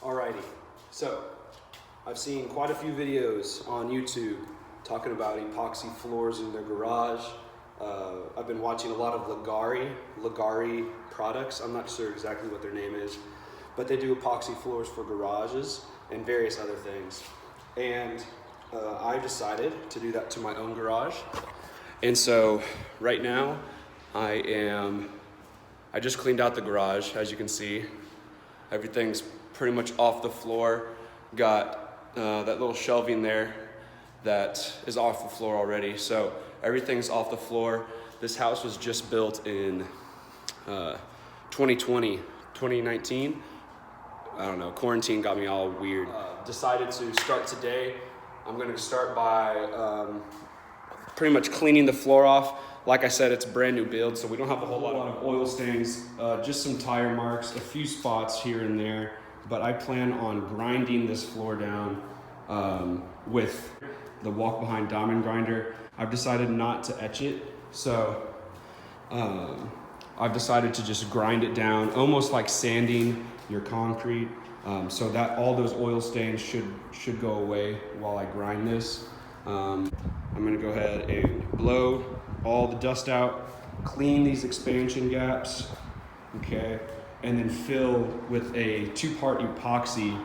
Alrighty, so I've seen quite a few videos on YouTube talking about epoxy floors in their garage. I've been watching a lot of Ligari products. I'm not sure exactly what their name is, but they do epoxy floors for garages and various other things. And I decided to do that to my own garage. And so right now I just cleaned out the garage, as you can see. Everything's pretty much off the floor. Got that little shelving there that is off the floor already. So everything's off the floor. This house was just built in 2019. I don't know, quarantine got me all weird. Decided to start today. I'm gonna start by pretty much cleaning the floor off. Like I said, it's a brand new build, so we don't have a whole lot of oil stains, just some tire marks, a few spots here and there, but I plan on grinding this floor down with the walk behind diamond grinder. I've decided not to etch it, so I've decided to just grind it down, almost like sanding your concrete, so that all those oil stains should go away while I grind this. I'm gonna go ahead and blow all the dust out, clean these expansion gaps, okay, and then fill with a 2-part epoxy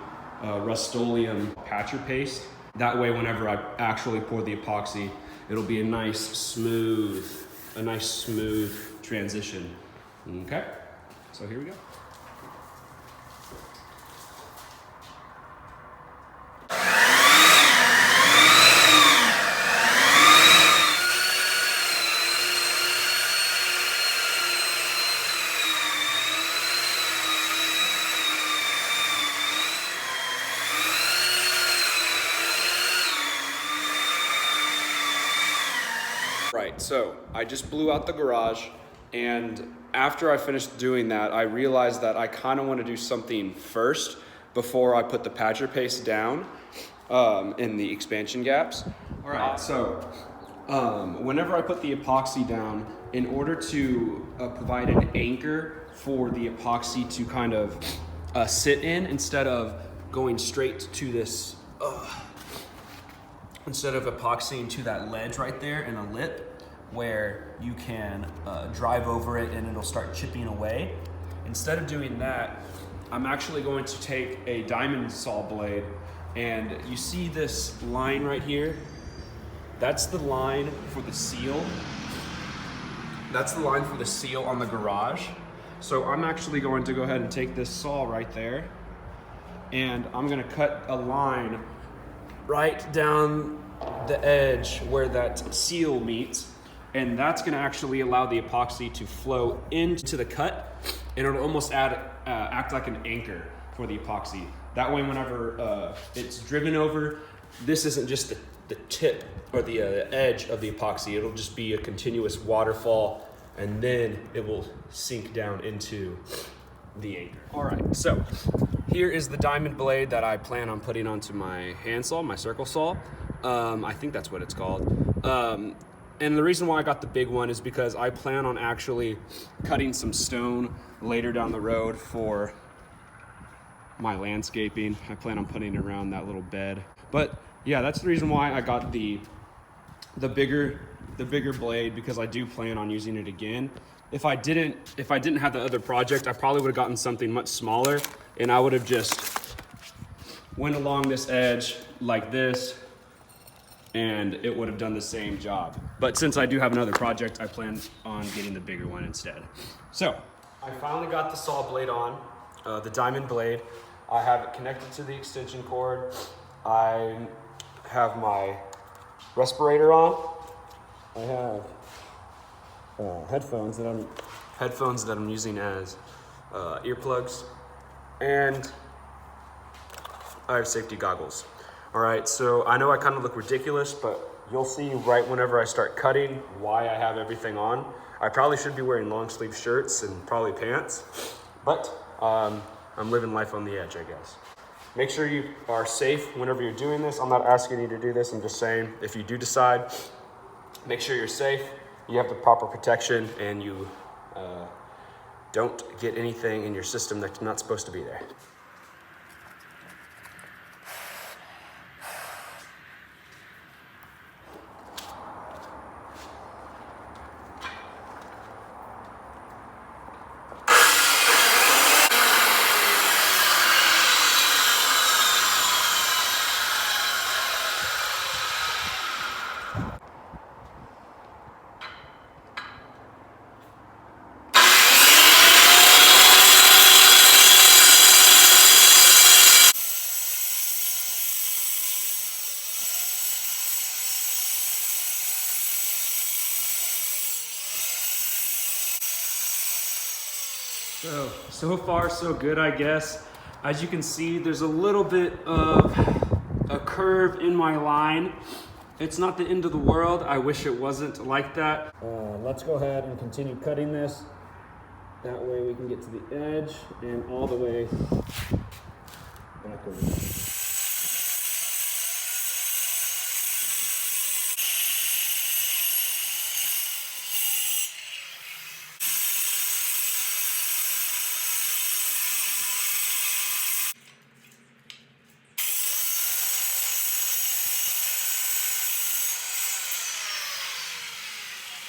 Rust-Oleum patcher paste. That way, whenever I actually pour the epoxy, it'll be a nice smooth transition. Okay, so here we go. Right, so I just blew out the garage, and after I finished doing that, I realized that I kind of want to do something first before I put the patcher paste down in the expansion gaps. All right, so whenever I put the epoxy down, in order to provide an anchor for the epoxy to kind of sit in, instead of going straight to this, instead of epoxying to that ledge right there in a lip where you can drive over it and it'll start chipping away. Instead of doing that, I'm actually going to take a diamond saw blade, and you see this line right here? That's the line for the seal. That's the line for the seal on the garage. So I'm actually going to go ahead and take this saw right there, and I'm gonna cut a line right down the edge where that seal meets, and that's gonna actually allow the epoxy to flow into the cut, and it'll almost act like an anchor for the epoxy. That way, whenever it's driven over, this isn't just the tip or the edge of the epoxy, it'll just be a continuous waterfall, and then it will sink down into the anchor. All right, so here is the diamond blade that I plan on putting onto my hand saw, my circle saw. I think that's what it's called. And the reason why I got the big one is because I plan on actually cutting some stone later down the road for my landscaping. I plan on putting it around that little bed. But yeah, that's the reason why I got the bigger blade, because I do plan on using it again. If I didn't have the other project, I probably would have gotten something much smaller, and I would have just went along this edge like this, and it would have done the same job. But since I do have another project, I plan on getting the bigger one instead. So I finally got the saw blade on, the diamond blade. I have it connected to the extension cord. I have my respirator on. I have headphones that I'm using as earplugs, and I have safety goggles. All right, so I know I kind of look ridiculous, but you'll see right whenever I start cutting why I have everything on. I probably should be wearing long sleeve shirts and probably pants, but I'm living life on the edge, I guess. Make sure you are safe whenever you're doing this. I'm not asking you to do this, I'm just saying if you do decide, make sure you're safe, you have the proper protection, and you don't get anything in your system that's not supposed to be there. So far so good, I guess. As you can see, there's a little bit of a curve in my line. It's not the end of the world. I wish it wasn't like that. Let's go ahead and continue cutting this. That way we can get to the edge and all the way back over there.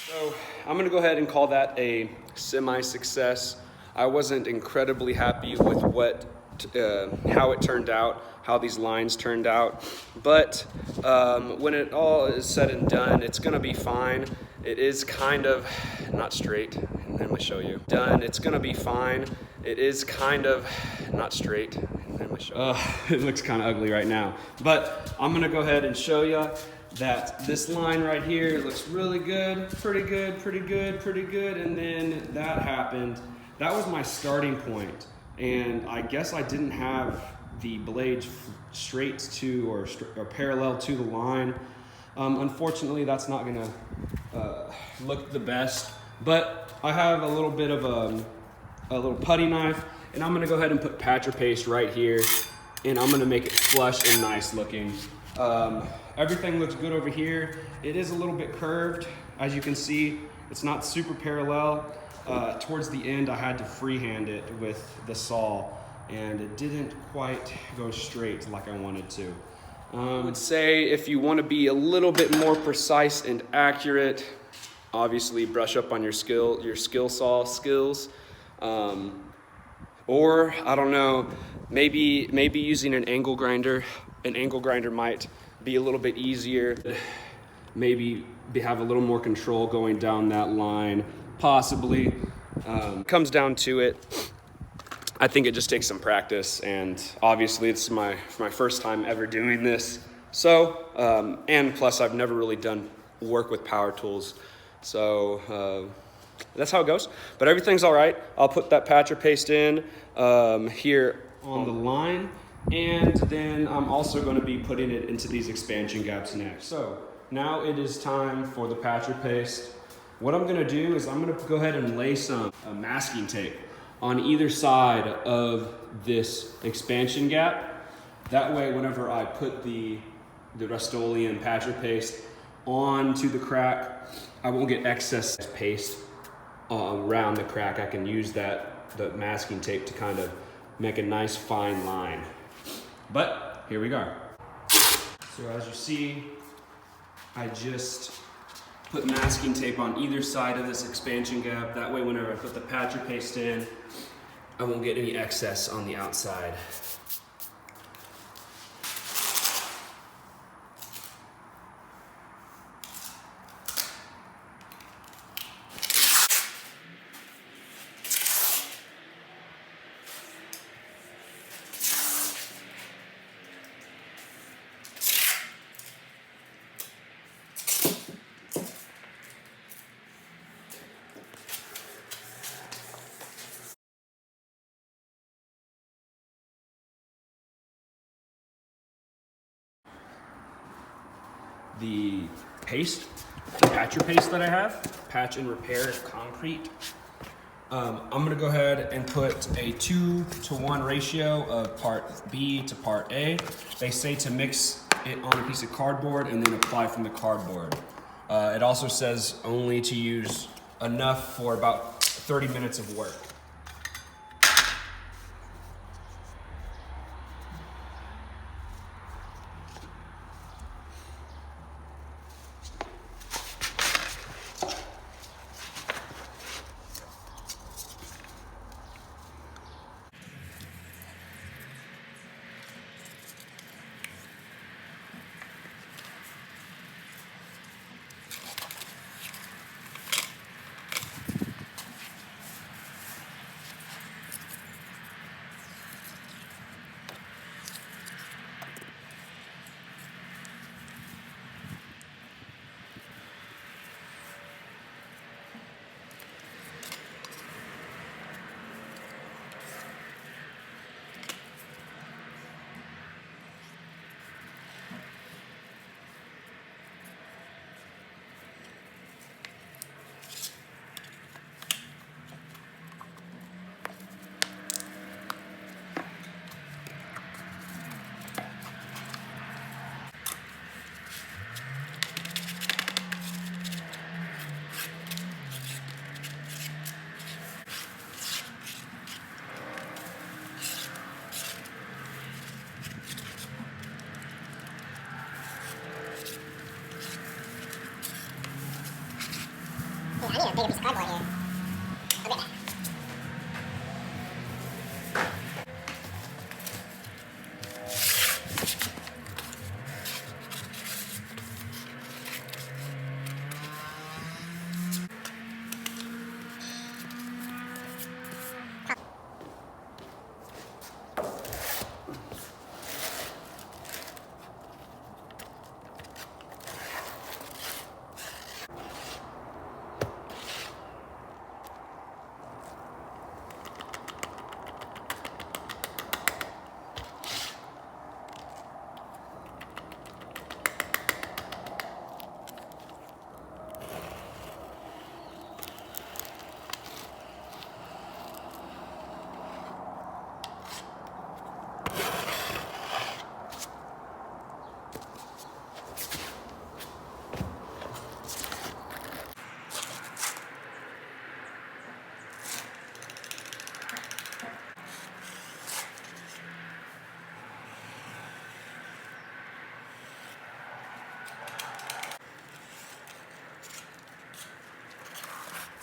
So I'm gonna go ahead and call that a semi-success. I wasn't incredibly happy with how it turned out, how these lines turned out, but when it all is said and done, it's gonna be fine. It is kind of not straight. Let me show you. Done. It's gonna be fine. It is kind of not straight. Let me show you. It looks kind of ugly right now, but I'm gonna go ahead and show you that this line right here looks really good, pretty good, pretty good, pretty good, and then that happened. That was my starting point, and I guess I didn't have the blades straight to or parallel to the line. Unfortunately, that's not gonna look the best, but I have a little bit of a little putty knife, and I'm gonna go ahead and put patcher paste right here, and I'm gonna make it flush and nice looking. Everything looks good over here. It is a little bit curved. As you can see, it's not super parallel. Towards the end, I had to freehand it with the saw, and it didn't quite go straight like I wanted to. I would say if you want to be a little bit more precise and accurate, obviously brush up on your skill saw skills. Or, I don't know, maybe using an angle grinder. An angle grinder might be a little bit easier. Maybe have a little more control going down that line, possibly. Comes down to it, I think it just takes some practice, and obviously it's my first time ever doing this. So, and plus I've never really done work with power tools. So that's how it goes, but everything's all right. I'll put that patcher paste in here on the line, and then I'm also going to be putting it into these expansion gaps next. So now it is time for the patcher paste. What I'm going to do is I'm going to go ahead and lay some masking tape on either side of this expansion gap. That way, whenever I put the Rust-Oleum patcher paste onto the crack, I won't get excess paste around the crack. I can use the masking tape to kind of make a nice fine line. But here we go. So as you see, I just put masking tape on either side of this expansion gap. That way, whenever I put the patcher paste in, I won't get any excess on the outside. The patcher paste that I have, patch and repair concrete. I'm gonna go ahead and put a 2-to-1 ratio of part B to part A. They say to mix it on a piece of cardboard and then apply from the cardboard. It also says only to use enough for about 30 minutes of work. need a bigger piece of cardboard here. Okay.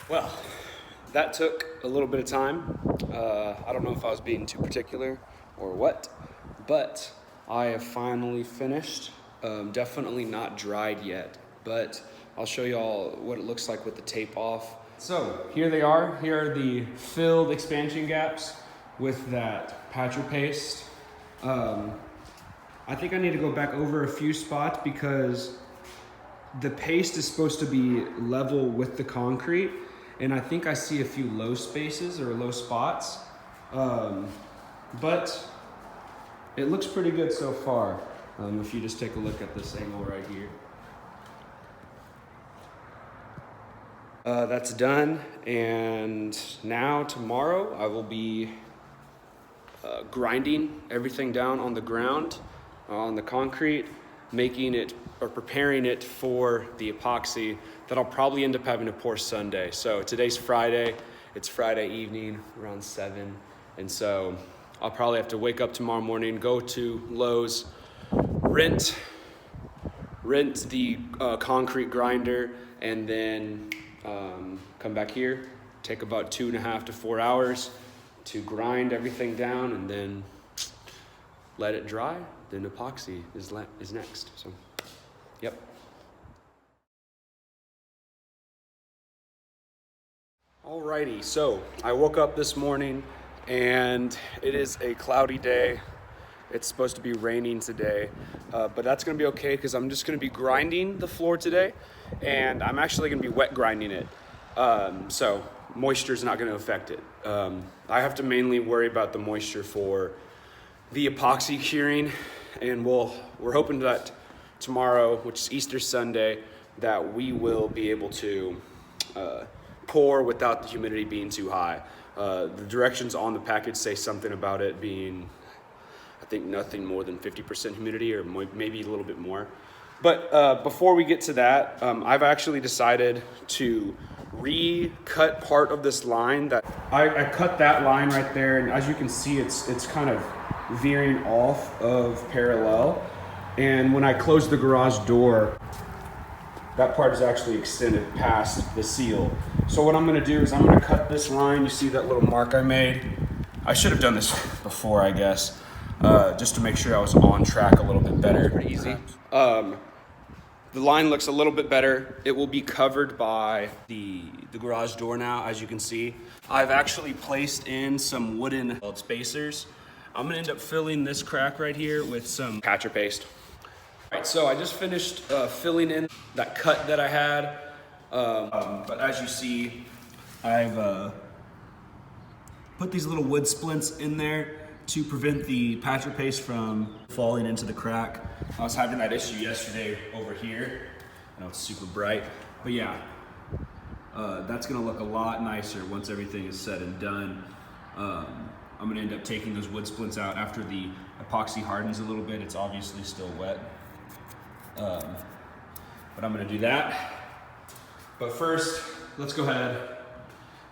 Well, that took a little bit of time. I don't know if I was being too particular or what, but I have finally finished. Definitely not dried yet, but I'll show you all what it looks like with the tape off. So here they are. Here are the filled expansion gaps with that patcher paste. I think I need to go back over a few spots because the paste is supposed to be level with the concrete, and I think I see a few low spaces or low spots, but it looks pretty good so far. If you just take a look at this angle right here. That's done, and now tomorrow I will be grinding everything down on the ground, on the concrete, making it or preparing it for the epoxy that I'll probably end up having to pour Sunday. So today's Friday, it's Friday evening around 7. And so I'll probably have to wake up tomorrow morning, go to Lowe's, rent the concrete grinder, and then come back here, take about 2.5 to 4 hours to grind everything down, and then let it dry. Then epoxy is next. So, yep. Alrighty, so I woke up this morning and it is a cloudy day. It's supposed to be raining today, but that's gonna be okay because I'm just gonna be grinding the floor today, and I'm actually gonna be wet grinding it. So moisture is not gonna affect it. I have to mainly worry about the moisture for the epoxy curing, and we're hoping that tomorrow, which is Easter Sunday, that we will be able to pour without the humidity being too high. The directions on the package say something about it being, I think, nothing more than 50% humidity, or maybe a little bit more. But before we get to that, I've actually decided to recut part of this line. That I cut that line right there, and as you can see, it's kind of veering off of parallel. And when I close the garage door, that part is actually extended past the seal. So what I'm gonna do is I'm gonna cut this line. You see that little mark I made? I should have done this before, I guess, just to make sure I was on track a little bit better. Pretty easy. The line looks a little bit better. It will be covered by the garage door now, as you can see. I've actually placed in some wooden spacers. I'm gonna end up filling this crack right here with some patcher paste. All right, so I just finished filling in that cut that I had, but as you see, I've put these little wood splints in there to prevent the patcher paste from falling into the crack. I was having that issue yesterday over here. I know it's super bright, but yeah, that's gonna look a lot nicer once everything is said and done. I'm gonna end up taking those wood splints out after the epoxy hardens a little bit. It's obviously still wet, but I'm gonna do that. But first, let's go ahead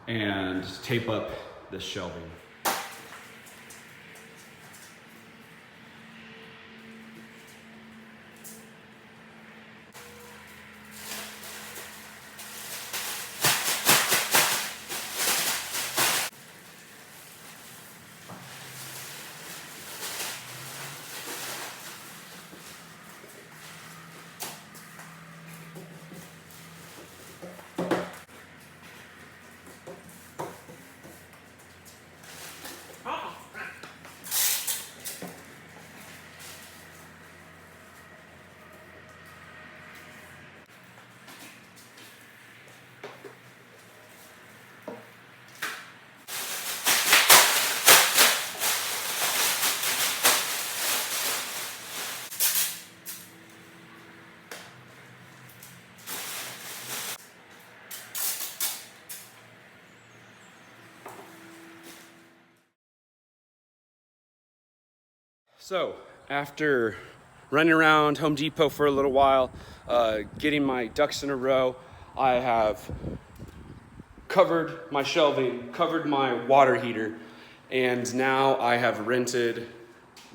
and tape up this shelving. So after running around Home Depot for a little while, getting my ducks in a row, I have covered my shelving, covered my water heater, and now I have rented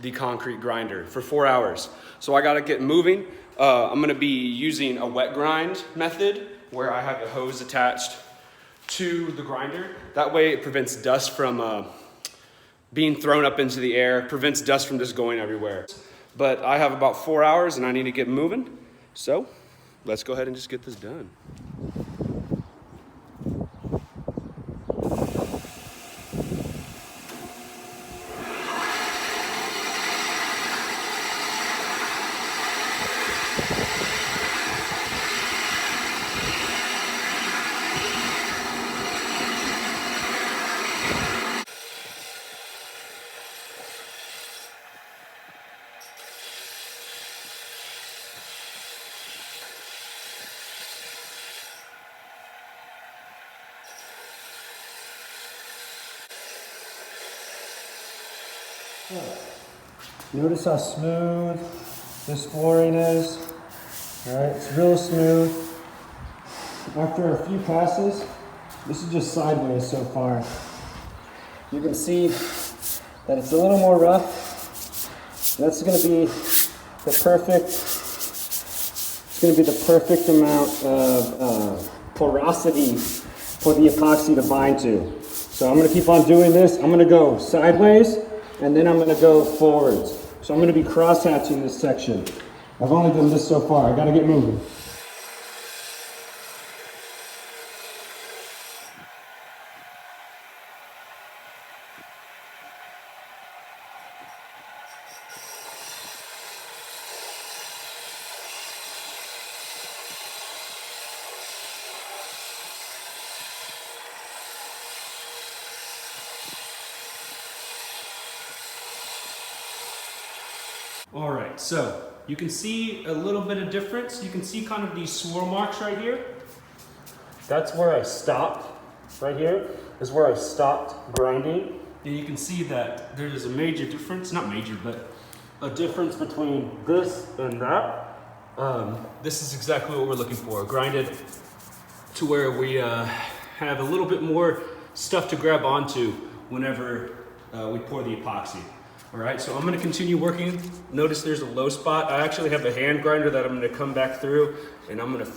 the concrete grinder for 4 hours. So I gotta get moving. I'm gonna be using a wet grind method where I have the hose attached to the grinder. That way it prevents dust from being thrown up into the air, prevents dust from just going everywhere. But I have about 4 hours and I need to get moving. So let's go ahead and just get this done. Notice how smooth this flooring is. All right, it's real smooth. After a few passes, this is just sideways so far. You can see that it's a little more rough. That's going to be the perfect. It's going to be the perfect amount of porosity for the epoxy to bind to. So I'm going to keep on doing this. I'm going to go sideways. And then I'm going to go forwards. So I'm going to be cross-hatching this section. I've only done this so far. I got to get moving. All right, so you can see a little bit of difference. You can see kind of these swirl marks right here. That's where I stopped. Right here is where I stopped grinding. And you can see that there is a major difference, not major, but A difference between this and that. this is exactly what we're looking for. Grinded to where we have a little bit more stuff to grab onto whenever we pour the epoxy. All right, so I'm gonna continue working. Notice there's a low spot. I actually have a hand grinder that I'm gonna come back through and I'm gonna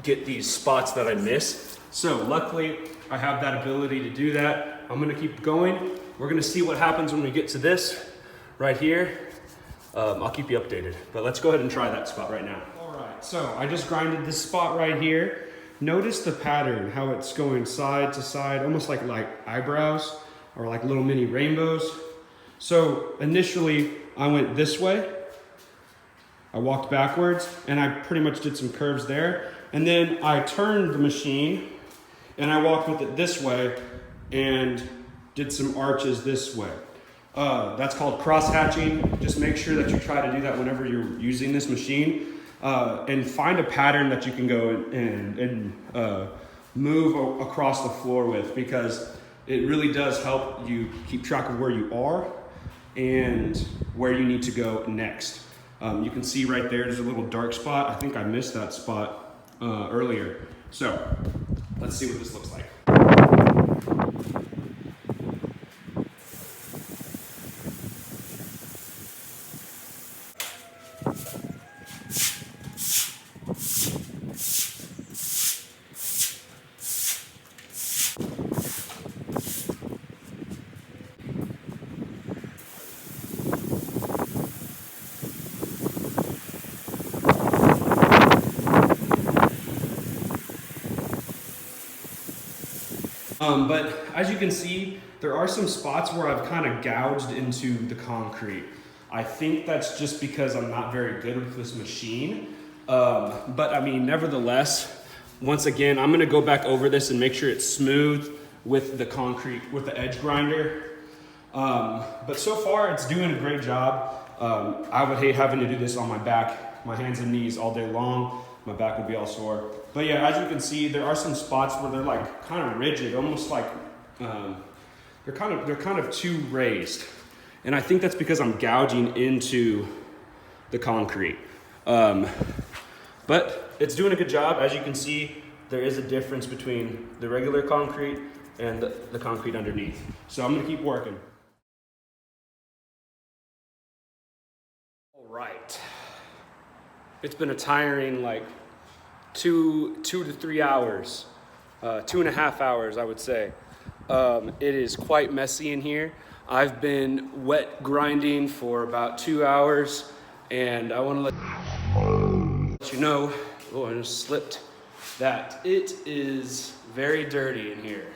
get these spots that I miss. So luckily I have that ability to do that. I'm gonna keep going. We're gonna see what happens when we get to this right here. I'll keep you updated, but let's go ahead and try that spot right now. All right, so I just grinded this spot right here. Notice the pattern, how it's going side to side, almost like eyebrows or like little mini rainbows. So initially I went this way, I walked backwards and I pretty much did some curves there. And then I turned the machine and I walked with it this way and did some arches this way. That's called cross hatching. Just make sure that you try to do that whenever you're using this machine, and find a pattern that you can go and move across the floor with, because it really does help you keep track of where you are and where you need to go next. You can see right there's a little dark spot. I think I missed that spot earlier. So let's see what this looks like. But as you can see, there are some spots where I've kind of gouged into the concrete. I think that's just because I'm not very good with this machine. But I mean, nevertheless, once again, I'm gonna go back over this and make sure it's smooth with the concrete, with the edge grinder. But so far, it's doing a great job. I would hate having to do this on my back, my hands and knees all day long. My back would be all sore. But yeah, as you can see, there are some spots where they're like kind of rigid, almost like they're kind of too raised. And I think that's because I'm gouging into the concrete. But it's doing a good job. As you can see, there is a difference between the regular concrete and the concrete underneath. So I'm gonna keep working. All right. It's been a tiring like two to 3 hours, 2.5 hours, I would say. It is quite messy in here. I've been wet grinding for about 2 hours, and I want to let you know, oh, I just slipped, that it is very dirty in here.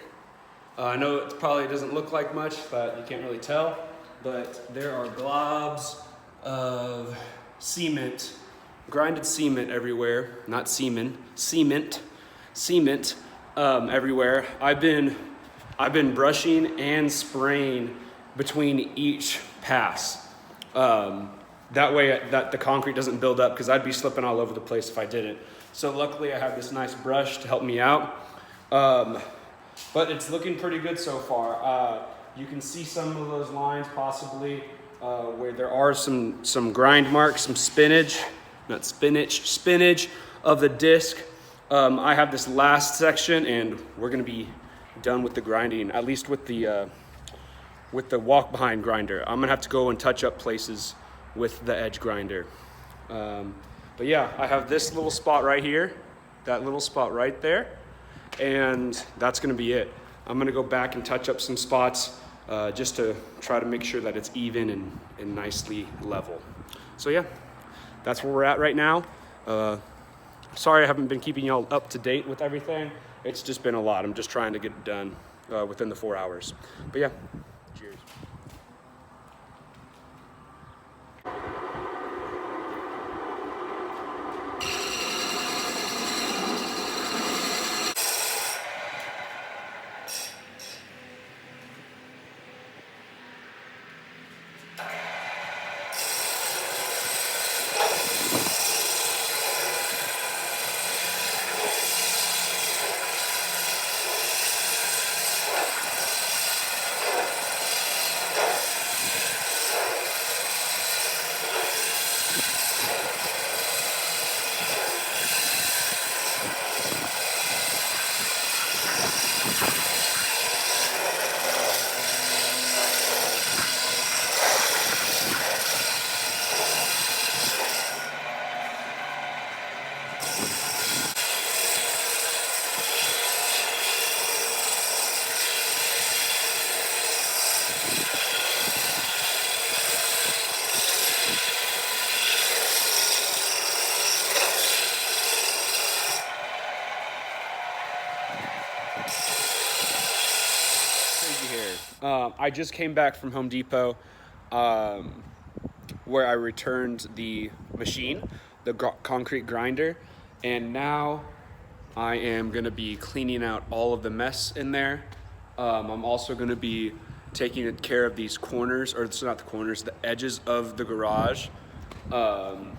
I know it probably doesn't look like much, but you can't really tell, but there are globs of cement, grinded cement everywhere, not semen, cement everywhere. I've been brushing and spraying between each pass. That way that the concrete doesn't build up, because I'd be slipping all over the place if I didn't. So luckily I have this nice brush to help me out. But it's looking pretty good so far. You can see some of those lines possibly where there are some grind marks, some spinach of the disc. I have this last section, and we're gonna be done with the grinding, at least with the walk behind grinder. I'm gonna have to go and touch up places with the edge grinder. But yeah, I have this little spot right here, that little spot right there, and that's gonna be it. I'm gonna go back and touch up some spots just to try to make sure that it's even and nicely level. So yeah, that's where we're at right now. Sorry I haven't been keeping y'all up to date with everything. It's just been a lot. I'm just trying to get it done within the 4 hours. But yeah, cheers. I just came back from Home Depot where I returned the machine, the concrete grinder, and now I am gonna be cleaning out all of the mess in there. I'm also gonna be taking care of these corners, or it's not the corners, the edges of the garage,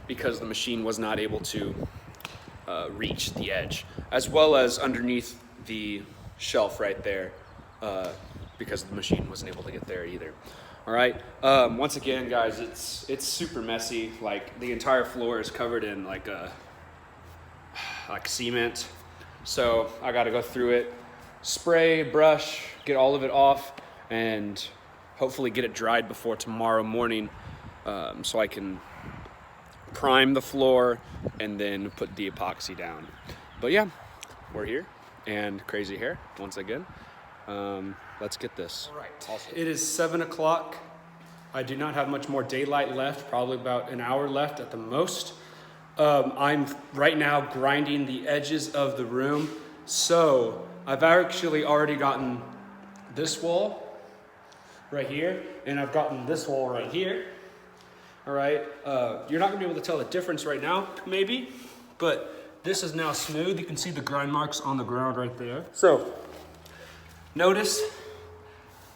because the machine was not able to reach the edge, as well as underneath the shelf right there, because the machine wasn't able to get there either. All right, once again, guys, it's super messy. Like, the entire floor is covered in like cement. So I gotta go through it, spray, brush, get all of it off, and hopefully get it dried before tomorrow morning, so I can prime the floor and then put the epoxy down. But yeah, we're here, and crazy hair once again. Let's get this. All right, awesome. It is 7 o'clock. I do not have much more daylight left, probably about an hour left at the most. I'm right now grinding the edges of the room. So I've actually already gotten this wall right here, and I've gotten this wall right here. All right, you're not gonna be able to tell the difference right now, maybe, but this is now smooth. You can see the grind marks on the ground right there. So notice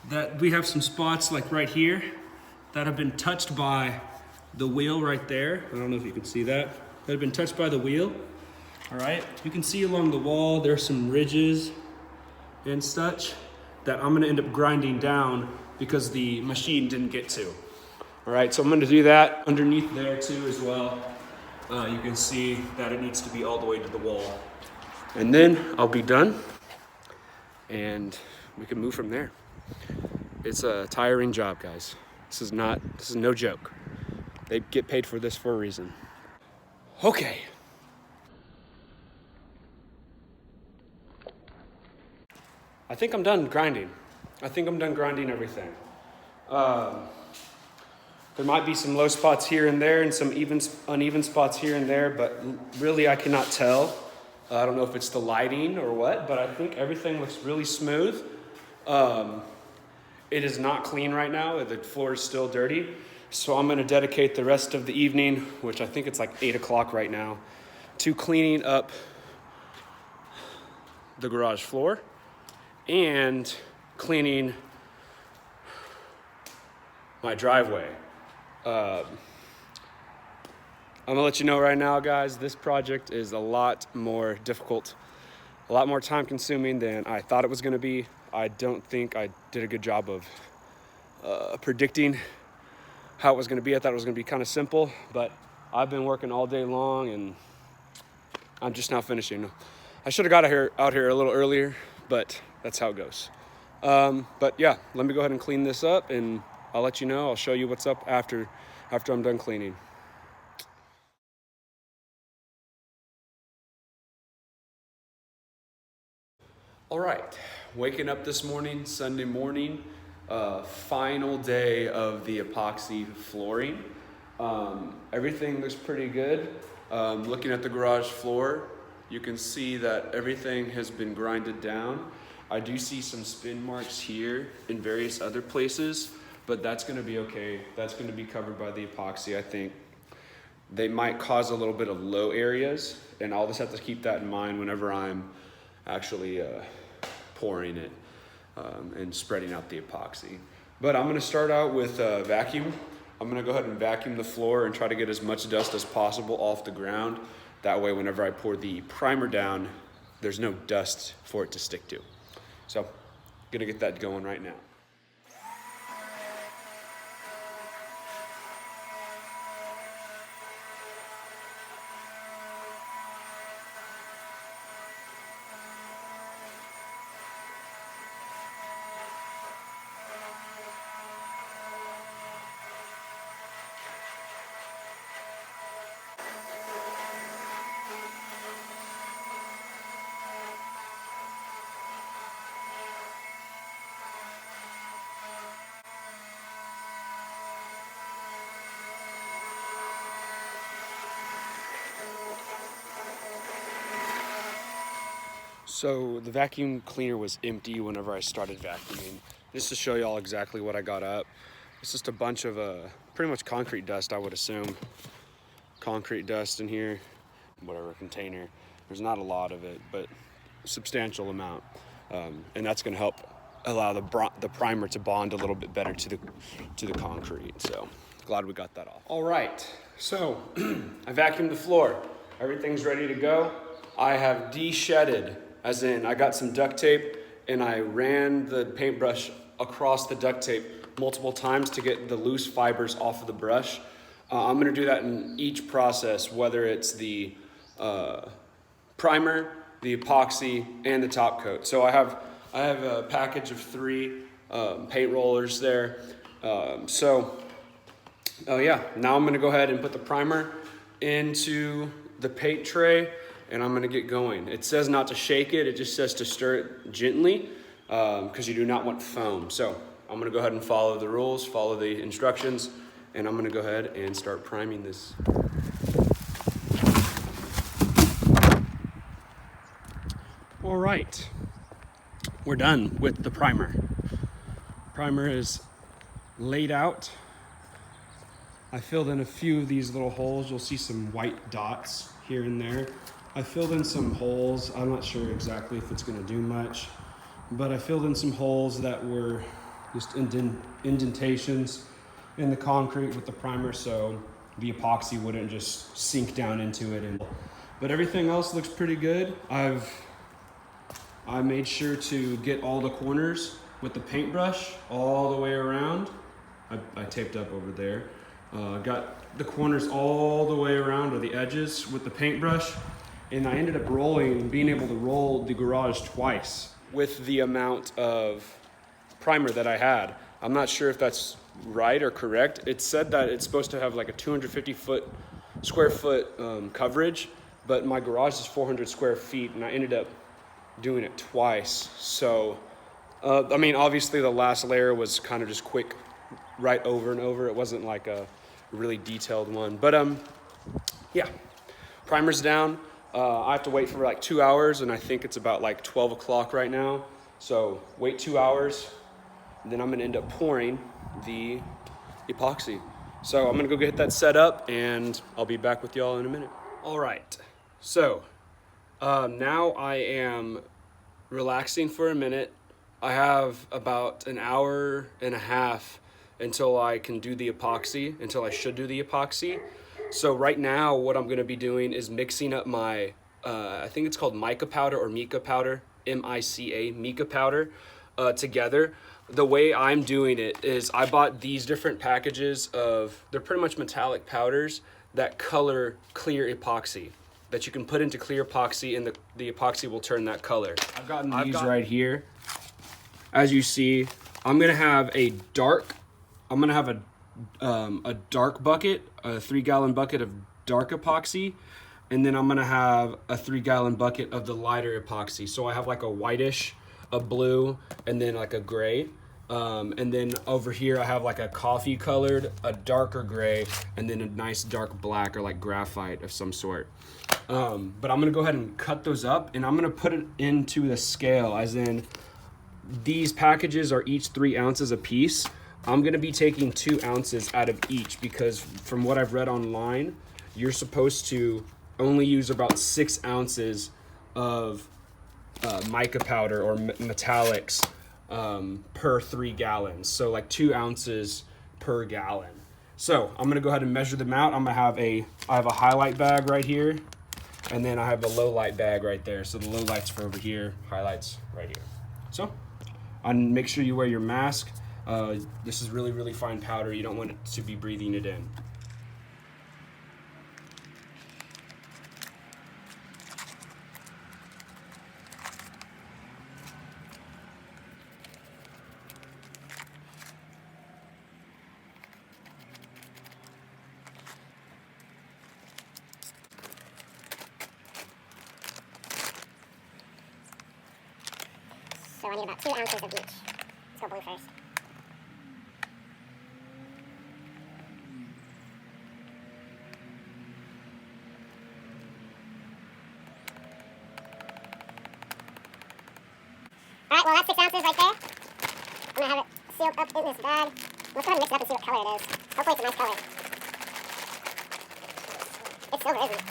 that we have some spots like right here that have been touched by the wheel right there. I don't know if you can see that. That have been touched by the wheel. All right, you can see along the wall there's some ridges and such that I'm gonna end up grinding down because the machine didn't get to. All right, so I'm gonna do that underneath there too as well. You can see that it needs to be all the way to the wall. And then I'll be done and we can move from there. It's a tiring job, guys. This is no joke. They get paid for this for a reason. Okay. I think I'm done grinding. I think I'm done grinding everything. There might be some low spots here and there and some uneven spots here and there, but really I cannot tell. I don't know if it's the lighting or what, but I think everything looks really smooth. It is not clean right now. The floor is still dirty. So I'm gonna dedicate the rest of the evening, which I think it's like 8 o'clock right now, to cleaning up the garage floor and cleaning my driveway. I'm gonna let you know right now, guys, this project is a lot more difficult, a lot more time consuming than I thought it was gonna be. I don't think I did a good job of predicting how it was gonna be. I thought it was gonna be kind of simple, but I've been working all day long and I'm just now finishing. I should have got out here a little earlier, but that's how it goes. But yeah, let me go ahead and clean this up and I'll let you know. I'll show you what's up after I'm done cleaning. All right, waking up this morning, Sunday morning, final day of the epoxy flooring. Everything looks pretty good. Looking at the garage floor, you can see that everything has been grinded down. I do see some spin marks here in various other places, but that's gonna be okay. That's gonna be covered by the epoxy, I think. They might cause a little bit of low areas, and I'll just have to keep that in mind whenever I'm actually pouring it and spreading out the epoxy. But I'm gonna start out with vacuum. I'm gonna go ahead and vacuum the floor and try to get as much dust as possible off the ground. That way, whenever I pour the primer down, there's no dust for it to stick to. So, gonna get that going right now. So the vacuum cleaner was empty whenever I started vacuuming. Just to show y'all exactly what I got up. It's just a bunch of pretty much concrete dust, I would assume. Concrete dust in here, whatever container. There's not a lot of it, but a substantial amount. And that's gonna help allow the primer to bond a little bit better to the concrete. So glad we got that off. All right, so I vacuumed the floor. Everything's ready to go. I have de-shedded, as in I got some duct tape and I ran the paintbrush across the duct tape multiple times to get the loose fibers off of the brush. I'm gonna do that in each process, whether it's the primer, the epoxy, and the top coat. So I have a package of 3 paint rollers there. Yeah, now I'm gonna go ahead and put the primer into the paint tray and I'm gonna get going. It says not to shake it, it just says to stir it gently because you do not want foam. So I'm gonna go ahead and follow the rules, follow the instructions, and I'm gonna go ahead and start priming this. All right, we're done with the primer. Primer is laid out. I filled in a few of these little holes. You'll see some white dots here and there. I filled in some holes. I'm not sure exactly if it's gonna do much, but I filled in some holes that were just indentations in the concrete with the primer so the epoxy wouldn't just sink down into it. But everything else looks pretty good. I made sure to get all the corners with the paintbrush all the way around. I taped up over there. Got the corners all the way around, or the edges, with the paintbrush. And I ended up being able to roll the garage twice with the amount of primer that I had. I'm not sure if that's right or correct. It said that it's supposed to have like a 250 square foot coverage, but my garage is 400 square feet, and I ended up doing it twice. So, I mean, obviously the last layer was kind of just quick, right over and over. It wasn't like a really detailed one, but yeah, primer's down. I have to wait for like 2 hours, and I think it's about like 12 o'clock right now. So wait 2 hours, and then I'm gonna end up pouring the epoxy. So I'm gonna go get that set up, and I'll be back with y'all in a minute. All right, so now I am relaxing for a minute. I have about an hour and a half until I can do the epoxy, until I should do the epoxy. So right now what I'm gonna be doing is mixing up my, I think it's called Mica Powder or Mica Powder, M-I-C-A, Mica Powder, together. The way I'm doing it is I bought these different packages of, they're pretty much metallic powders that color clear epoxy, that you can put into clear epoxy, and the epoxy will turn that color. I've gotten these right here. As you see, I'm gonna have a dark bucket, a 3-gallon bucket of dark epoxy, and then I'm gonna have a 3-gallon bucket of the lighter epoxy. So I have like a whitish, a blue, and then like a gray. And then over here I have like a coffee colored, a darker gray, and then a nice dark black or like graphite of some sort. But I'm gonna go ahead and cut those up, and I'm gonna put it into the scale, as in these packages are each 3 ounces a piece. I'm gonna be taking 2 ounces out of each, because from what I've read online, you're supposed to only use about 6 ounces of mica powder or metallics per 3 gallons. So like 2 ounces per gallon. So I'm gonna go ahead and measure them out. I have a highlight bag right here, and then I have a low light bag right there. So the low light's for over here, highlights right here. So, and make sure you wear your mask. This is really, really fine powder. You don't want it to be breathing it in. So I need about 2 ounces of each. Let's go blue first. Alright, well that's 6 ounces right there. I'm gonna have it sealed up in this bag. Let's go ahead and mix it up and see what color it is. Hopefully it's a nice color. It's silver, isn't it?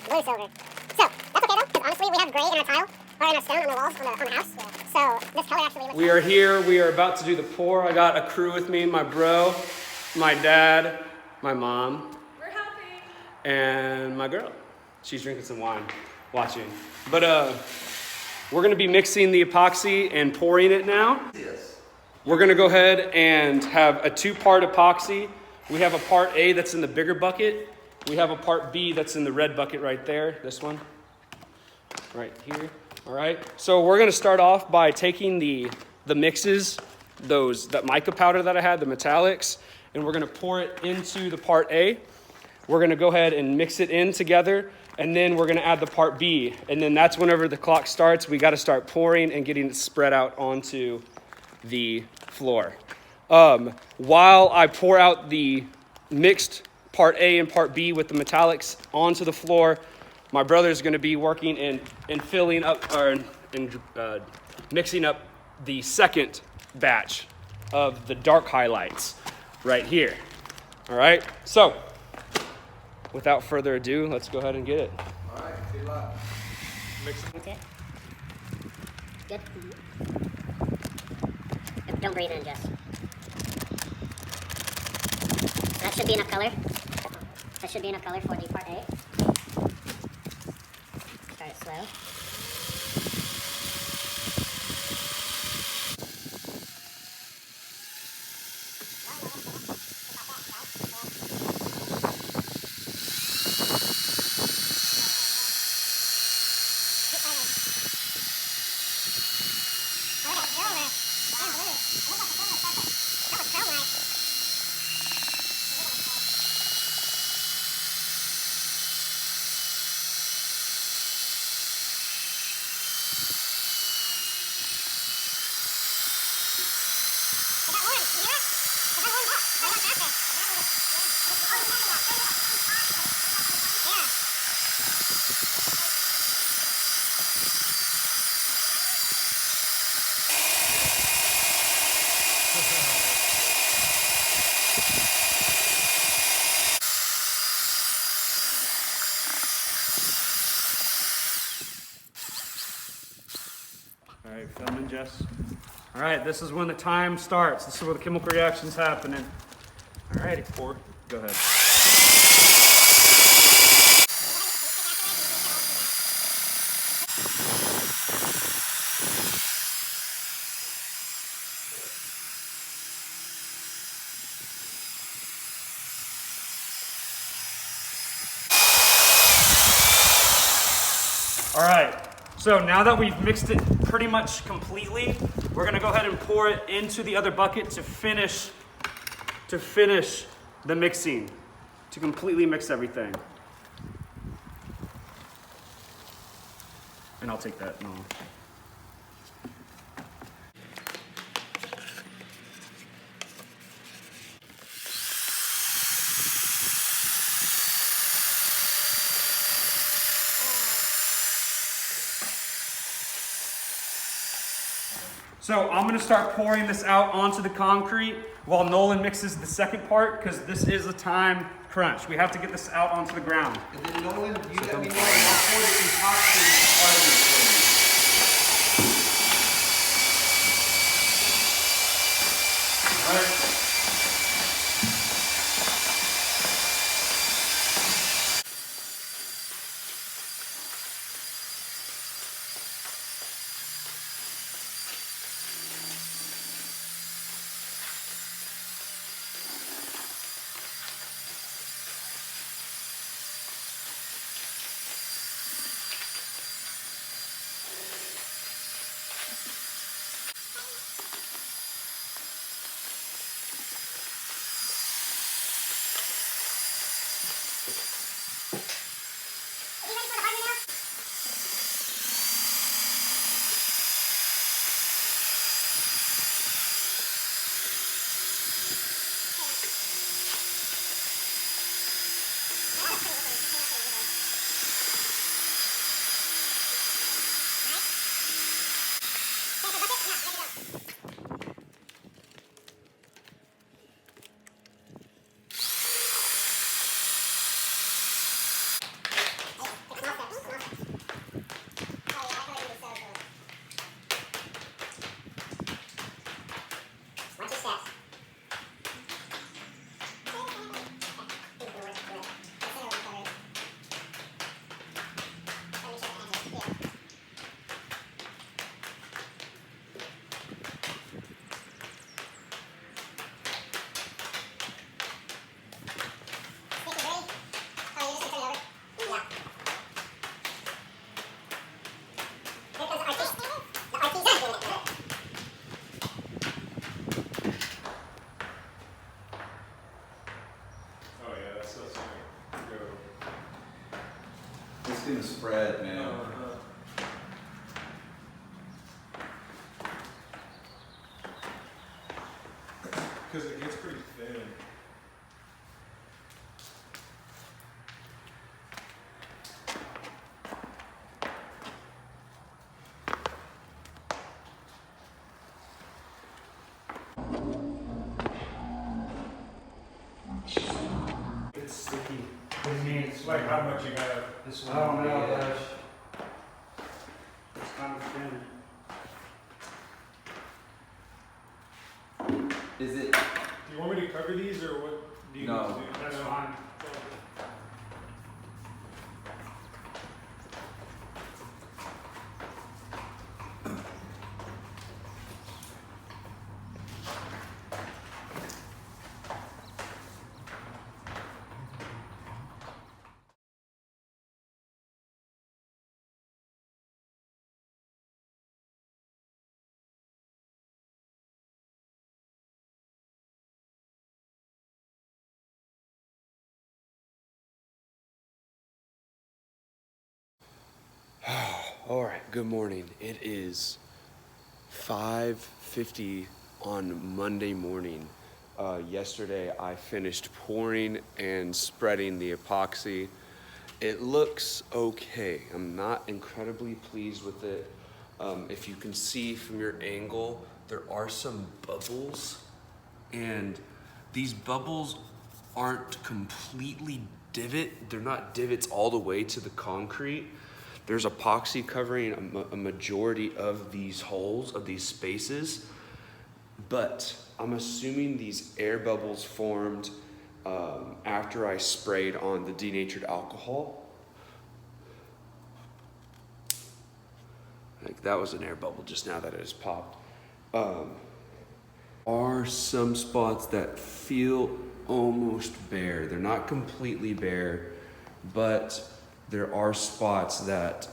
Blue silver. So, that's okay though, because honestly we have gray in our tile, or in our stone on the walls on the house. So, this color actually looks We are here, we are about to do the pour. I got a crew with me, my bro, my dad, my mom. We're helping. And my girl. She's drinking some wine, watching. But we're gonna be mixing the epoxy and pouring it now. Yes. We're gonna go ahead and have a 2-part epoxy. We have a part A that's in the bigger bucket. We have a part B that's in the red bucket right there, this one, right here. All right, so we're gonna start off by taking the mixes, that mica powder that I had, the metallics, and we're gonna pour it into the part A. We're gonna go ahead and mix it in together, and then we're gonna add the part B. And then that's whenever the clock starts, we gotta start pouring and getting it spread out onto the floor. While I pour out the mixed part A and part B with the metallics onto the floor, my brother is going to be working in filling up or in mixing up the second batch of the dark highlights right here. All right, so without further ado, let's go ahead and get it. All right, good luck. Mix it. Okay. Good. Don't breathe in, Jess. That should be enough color. That should be enough color for the part A. Start it slow. you filming, Jess? All right, this is when the time starts. This is where the chemical reaction's happening. All righty, pour. Go ahead. All right, so now that we've mixed it pretty much completely, we're gonna go ahead and pour it into the other bucket to finish the mixing, to completely mix everything. And I'll take that. No. So I'm gonna start pouring this out onto the concrete while Nolan mixes the second part, because this is a time crunch. We have to get this out onto the ground. And then Nolan, you let me know, I'll pour the epoxy part of it for you. All right. It's gonna spread, man. Because it gets pretty thin. It's sticky. It's like how much you got. This one. Oh no, gosh. It's kind of thin. Is it? Do you want me to cover these or what do you No. need to do? That's fine. All right, good morning. It is 5:50 on Monday morning. Yesterday I finished pouring and spreading the epoxy. It looks okay. I'm not incredibly pleased with it. If you can see from your angle, there are some bubbles, and these bubbles aren't completely they're not divots all the way to the concrete. there's epoxy covering a majority of these holes, of these spaces, but I'm assuming these air bubbles formed after I sprayed on the denatured alcohol. Like that was an air bubble just now that it has popped. Are some spots that feel almost bare. They're not completely bare, but there are spots that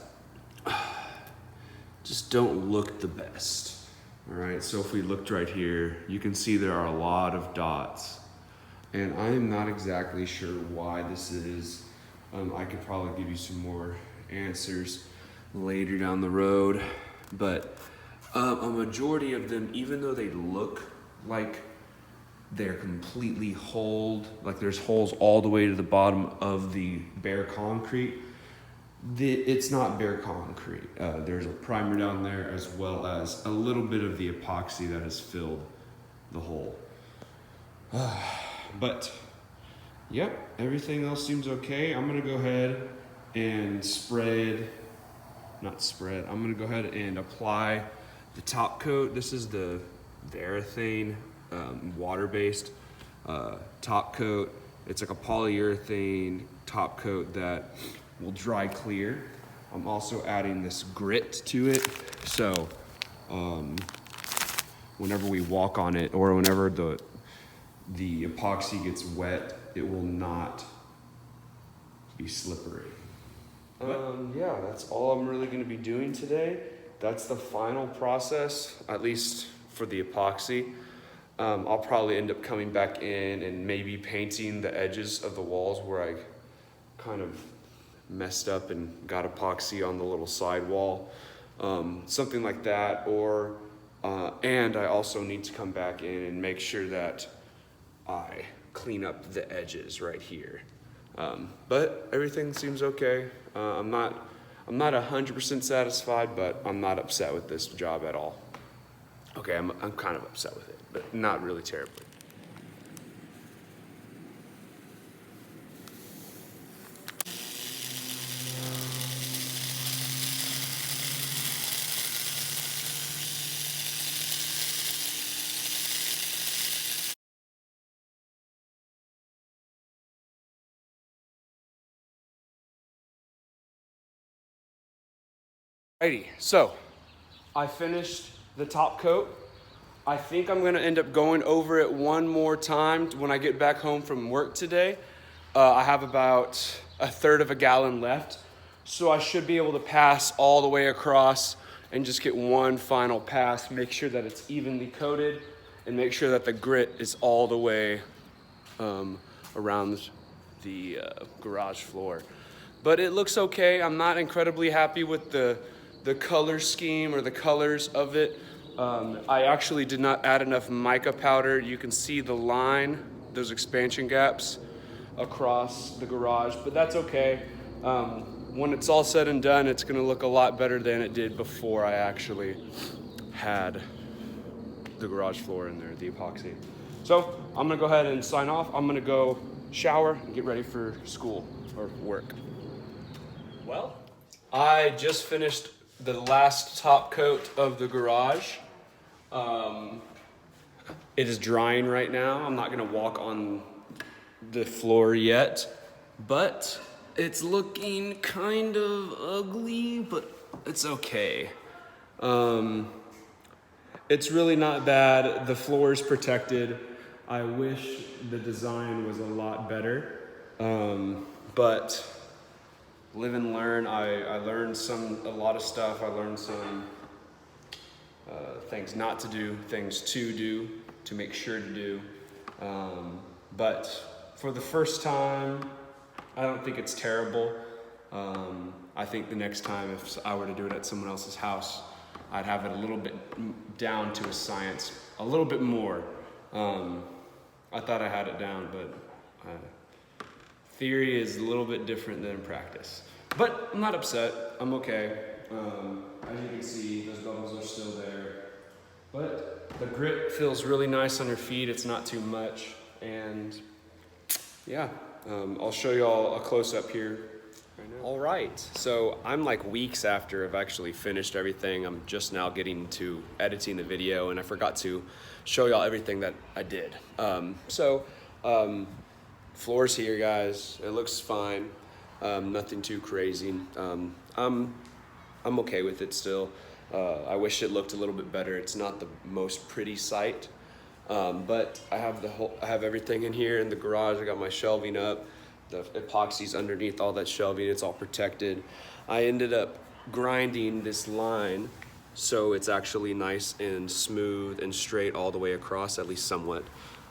just don't look the best. All right, so if we looked right here, you can see there are a lot of dots. And I am not exactly sure why this is. I could probably give you some more answers later down the road, but a majority of them, even though they look like they're completely holed, like there's holes all the way to the bottom of the bare concrete, it's not bare concrete. There's a primer down there as well as a little bit of the epoxy that has filled the hole. But yep, everything else seems okay. I'm gonna go ahead and I'm gonna go ahead and apply the top coat. This is the urethane water-based top coat. It's like a polyurethane top coat that will dry clear. I'm also adding this grit to it, so whenever we walk on it or whenever the epoxy gets wet, it will not be slippery. Yeah, that's all I'm really gonna be doing today. That's the final process, at least for the epoxy. I'll probably end up coming back in and maybe painting the edges of the walls where I kind of messed up and got epoxy on the little side wall. Something like that, or and I also need to come back in and make sure that I clean up the edges right here. But everything seems okay. I'm not 100% satisfied, but I'm not upset with this job at all. Okay, I'm kind of upset with it, but not really terribly. Alrighty, so I finished the top coat. I think I'm gonna end up going over it one more time when I get back home from work today. I have about 1/3 of a gallon left, so I should be able to pass all the way across and just get one final pass, make sure that it's evenly coated, and make sure that the grit is all the way around the garage floor. But it looks okay. I'm not incredibly happy with the color scheme or the colors of it. I actually did not add enough mica powder. You can see the line, those expansion gaps across the garage, but that's okay. When it's all said and done, it's gonna look a lot better than it did before I actually had the garage floor in there, the epoxy. So I'm gonna go ahead and sign off. I'm gonna go shower and get ready for school or work. Well, I just finished the last top coat of the garage. It is drying right now. I'm not gonna walk on the floor yet, but it's looking kind of ugly, but it's okay. It's really not bad. The floor is protected. I wish the design was a lot better, but live and learn. I learned a lot of stuff. I learned some things not to do, things to do, to make sure to do. But for the first time, I don't think it's terrible. I think the next time if I were to do it at someone else's house, I'd have it a little bit down to a science, a little bit more. I thought I had it down, but theory is a little bit different than practice. But I'm not upset, I'm okay. As you can see, those bubbles are still there. But the grip feels really nice on your feet, it's not too much. And yeah, I'll show you all a close up here right now. All right, so I'm like weeks after I've actually finished everything. I'm just now getting to editing the video, and I forgot to show y'all everything that I did. Floor's here, guys. It looks fine. Nothing too crazy. I'm okay with it still. I wish it looked a little bit better. It's not the most pretty sight, but I have everything in here in the garage. I got my shelving up. The epoxy's underneath all that shelving. It's all protected. I ended up grinding this line so it's actually nice and smooth and straight all the way across, at least somewhat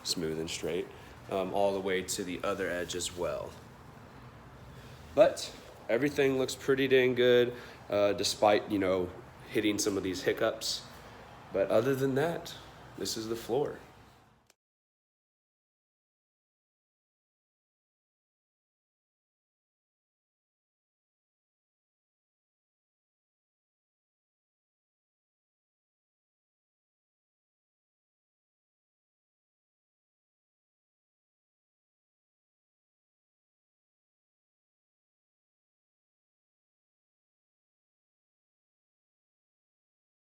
smooth and straight, all the way to the other edge as well. But everything looks pretty dang good, despite, you know, hitting some of these hiccups. But other than that, this is the floor.